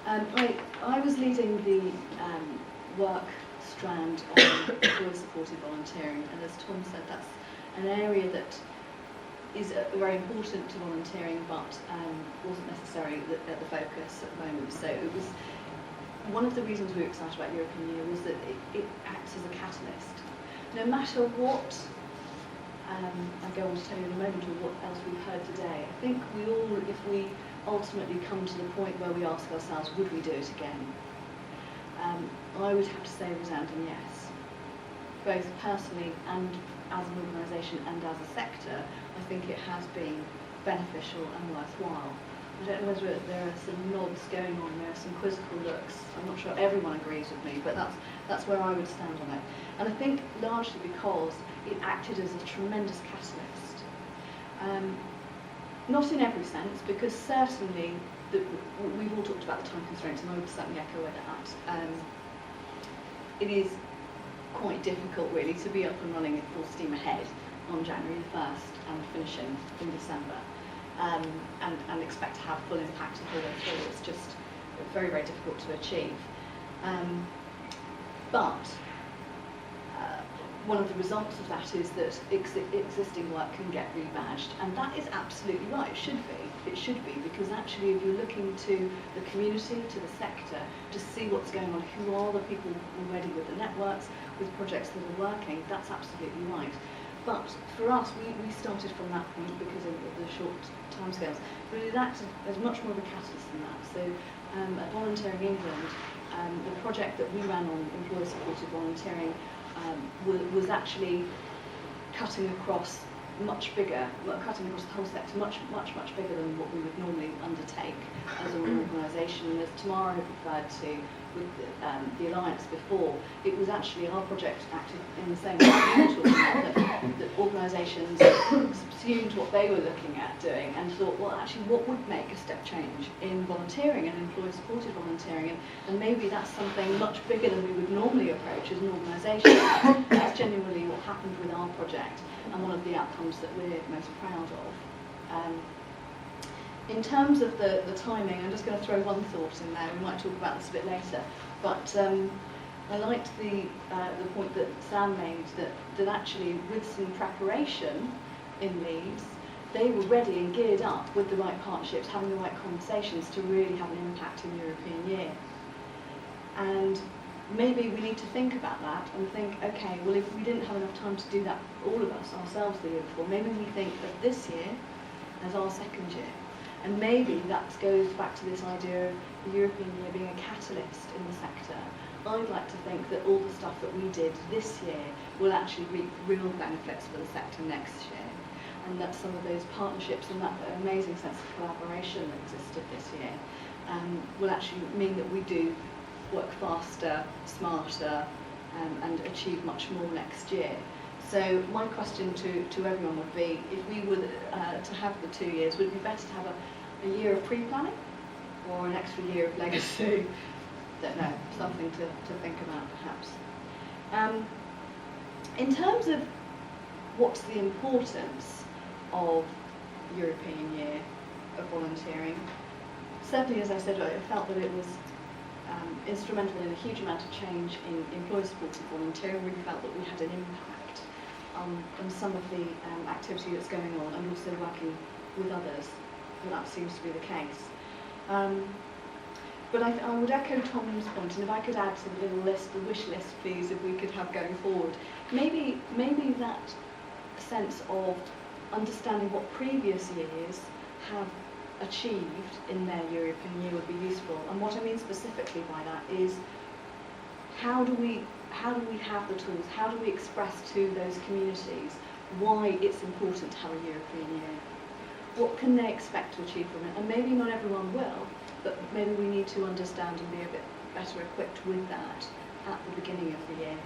I was leading the work strand on employer-supported volunteering, and as Tom said, that's an area that is very important to volunteering, but wasn't necessarily at the focus at the moment. So it was one of the reasons we were excited about European Year was that it acts as a catalyst. No matter what I go on to tell you in a moment, or what else we've heard today, I think we all, if we ultimately come to the point where we ask ourselves, would we do it again? I would have to say a resounding yes. Both personally and as an organisation and as a sector, I think it has been beneficial and worthwhile. I don't know whether there are some nods going on, there are some quizzical looks. I'm not sure everyone agrees with me, but that's where I would stand on it. And I think largely because it acted as a tremendous catalyst. Not in every sense, because certainly we've all talked about the time constraints, and I would certainly echo that. It is quite difficult really to be up and running at full steam ahead on January the 1st and finishing in December, and expect to have full impact the whole way through. It's just very, very difficult to achieve. But one of the results of that is that existing work can get rebadged, and that is absolutely right. It should be. It should be, because actually, if you're looking to the community, to the sector, to see what's going on, who are the people already with the networks, with projects that are working, that's absolutely right. But for us, we started from that point because of the short timescales. But it acted as much more of a catalyst than that. So at Vounteering England, the project that we ran on employer-supported volunteering was actually cutting across much bigger, cutting across the whole sector, much bigger than what we would normally undertake as an organisation. And as Tamara referred to with the Alliance before, it was actually our project acted in the same way that organisations subsumed what they were looking at doing and thought, well, actually, what would make a step change in volunteering and employer-supported volunteering? And maybe that's something much bigger than we would normally approach as an organisation. That's genuinely what happened with our project, and one of the outcomes that we're most proud of. In terms of the timing, I'm just going to throw one thought in there. We might talk about this a bit later, but I liked the point that Sam made, that actually with some preparation in Leeds, they were ready and geared up with the right partnerships, having the right conversations to really have an impact in European Year. And maybe we need to think about that and think, okay, well, if we didn't have enough time to do that, all of us, ourselves, the year before, maybe we think of this year as our second year. And maybe that goes back to this idea of the European Year being a catalyst in the sector. I'd like to think that all the stuff that we did this year will actually reap real benefits for the sector next year, and that some of those partnerships and that amazing sense of collaboration that existed this year will actually mean that we do work faster, smarter, and achieve much more next year. So my question to everyone would be, if we were to have the 2 years, would it be better to have a year of pre-planning or an extra year of legacy? Don't know, something to think about perhaps. In terms of what's the importance of European Year of volunteering, certainly, as I said, I felt that it was instrumental in a huge amount of change in employer-supported volunteering. Really felt that we had an impact on some of the activity that's going on, and also working with others. Well, that seems to be the case. But I would echo Tom's point, and if I could add to the little list, the wish list, please, if we could have going forward, maybe that sense of understanding what previous years have achieved in their European Year would be useful. And what I mean specifically by that is, how do we have the tools, how do we express to those communities why it's important to have a European Year? What can they expect to achieve from it? And maybe not everyone will, but maybe we need to understand and be a bit better equipped with that at the beginning of the year.